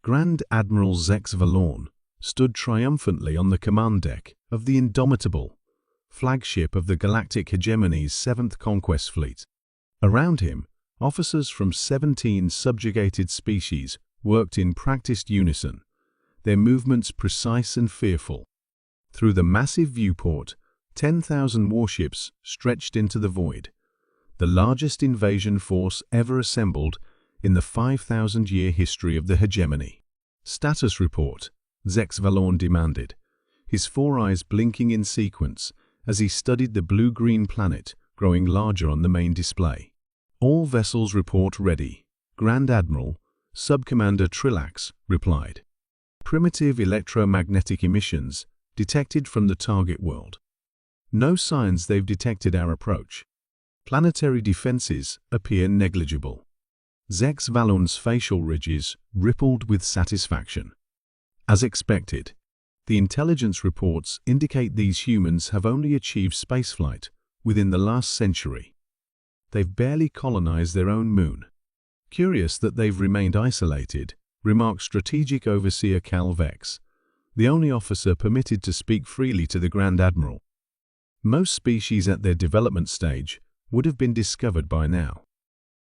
Grand Admiral Zex Valorn stood triumphantly on the command deck of the Indomitable, flagship of the Galactic Hegemony's 7th Conquest Fleet. Around him, officers from 17 subjugated species worked in practiced unison, their movements precise and fearful. Through the massive viewport, 10,000 warships stretched into the void, the largest invasion force ever assembled in the 5,000-year history of the hegemony. "Status report," Zex Valorn demanded, his 4 eyes blinking in sequence as he studied the blue-green planet growing larger on the main display. "All vessels report ready," Grand Admiral Subcommander Trillax replied. "Primitive electromagnetic emissions detected from the target world. No signs they've detected our approach. Planetary defenses appear negligible." Zex Valorn's facial ridges rippled with satisfaction. As expected, the intelligence reports indicate these humans have only achieved spaceflight within the last century. They've barely colonized their own moon. "Curious that they've remained isolated," remarked Strategic Overseer Cal Vex, the only officer permitted to speak freely to the Grand Admiral. "Most species at their development stage would have been discovered by now.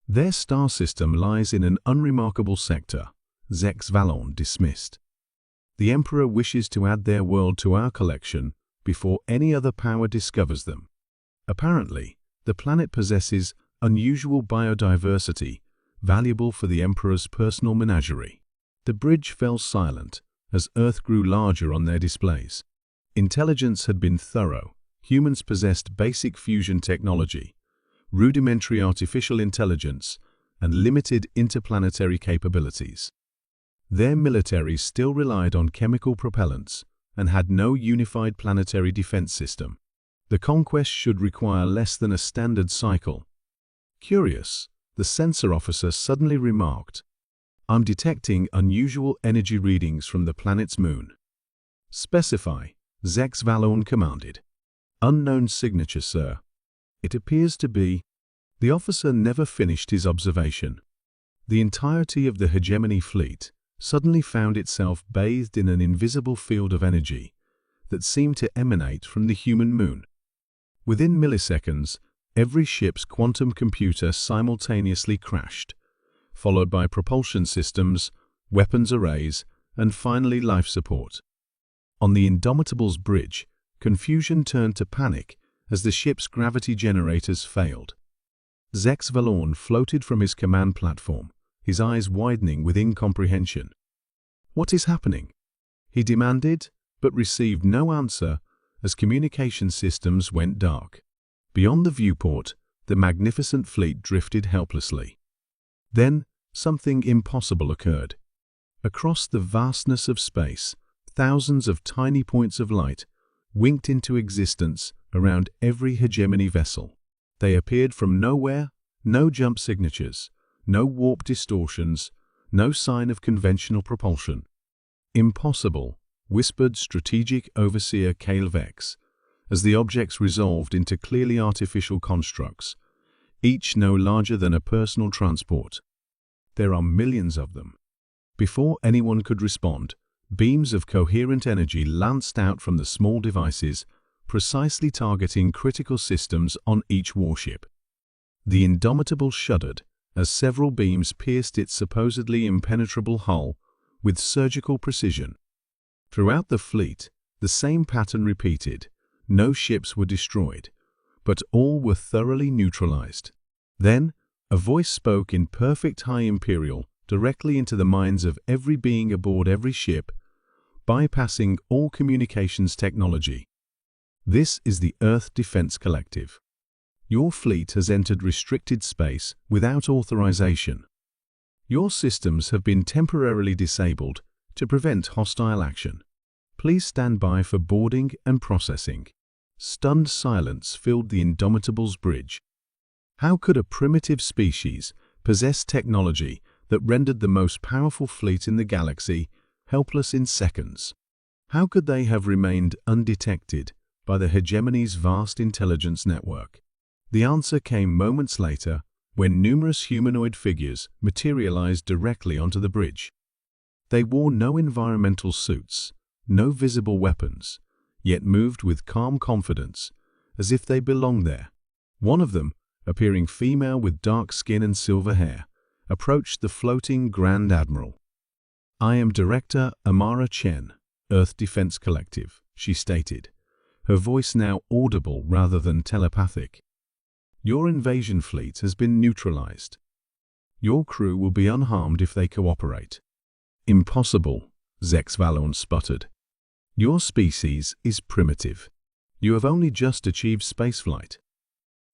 Their star system lies in an unremarkable sector," Zex Valorn dismissed. "The Emperor wishes to add their world to our collection before any other power discovers them. Apparently, the planet possesses unusual biodiversity, valuable for the Emperor's personal menagerie." The bridge fell silent as Earth grew larger on their displays. Intelligence had been thorough. Humans possessed basic fusion technology, rudimentary artificial intelligence, and limited interplanetary capabilities. Their militaries still relied on chemical propellants and had no unified planetary defense system. The conquest should require less than a standard cycle. "Curious," the sensor officer suddenly remarked. "I'm detecting unusual energy readings from the planet's moon." "Specify," Zex Valorn commanded. "Unknown signature, sir." "It appears to be—" The officer never finished his observation. The entirety of the hegemony fleet suddenly found itself bathed in an invisible field of energy that seemed to emanate from the human moon. Within milliseconds, every ship's quantum computer simultaneously crashed, followed by propulsion systems, weapons arrays, and finally life support. On the Indomitable's bridge, confusion turned to panic as the ship's gravity generators failed. Zex Valorn floated from his command platform, his eyes widening with incomprehension. "What is happening?" he demanded, but received no answer as communication systems went dark. Beyond the viewport, the magnificent fleet drifted helplessly. Then, something impossible occurred. Across the vastness of space, thousands of tiny points of light winked into existence around every hegemony vessel. They appeared from nowhere, no jump signatures, no warp distortions, no sign of conventional propulsion. "Impossible," whispered Strategic Overseer Cal Vex, as the objects resolved into clearly artificial constructs, each no larger than a personal transport. "There are millions of them." Before anyone could respond, beams of coherent energy lanced out from the small devices, precisely targeting critical systems on each warship. The Indomitable shuddered as several beams pierced its supposedly impenetrable hull with surgical precision. Throughout the fleet, the same pattern repeated. No ships were destroyed, but all were thoroughly neutralized. Then, a voice spoke in perfect high Imperial directly into the minds of every being aboard every ship, bypassing all communications technology. "This is the Earth Defense Collective. Your fleet has entered restricted space without authorization. Your systems have been temporarily disabled to prevent hostile action. Please stand by for boarding and processing." Stunned silence filled the Indomitable's bridge. How could a primitive species possess technology that rendered the most powerful fleet in the galaxy helpless in seconds? How could they have remained undetected by the hegemony's vast intelligence network? The answer came moments later when numerous humanoid figures materialized directly onto the bridge. They wore no environmental suits, no visible weapons, yet moved with calm confidence, as if they belonged there. One of them, appearing female with dark skin and silver hair, approached the floating Grand Admiral. "I am Director Amara Chen, Earth Defense Collective," she stated, her voice now audible rather than telepathic. "Your invasion fleet has been neutralized. Your crew will be unharmed if they cooperate." "Impossible," Zex Valorn sputtered. "Your species is primitive. You have only just achieved spaceflight."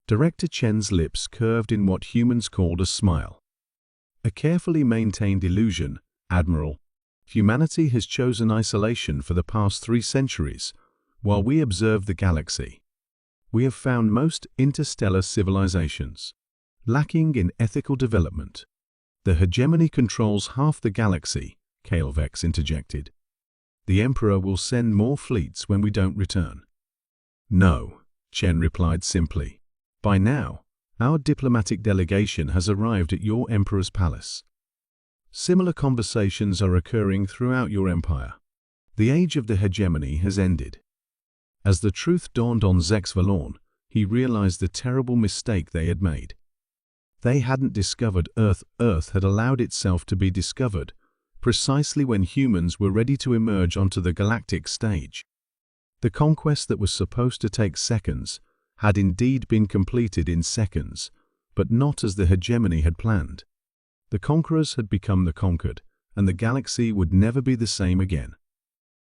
Director Chen's lips curved in what humans called a smile. "A carefully maintained illusion, Admiral. Humanity has chosen isolation for the past 3 centuries, while we observe the galaxy. We have found most interstellar civilizations lacking in ethical development. The hegemony controls half the galaxy," Kaelvex interjected. "The Emperor will send more fleets when we don't return." "No," Chen replied simply. "By now, our diplomatic delegation has arrived at your Emperor's palace. Similar conversations are occurring throughout your empire. The age of the hegemony has ended." As the truth dawned on Zex Valorn, he realized the terrible mistake they had made. They hadn't discovered Earth. Earth had allowed itself to be discovered, precisely when humans were ready to emerge onto the galactic stage. The conquest that was supposed to take seconds had indeed been completed in seconds, but not as the hegemony had planned. The conquerors had become the conquered, and the galaxy would never be the same again.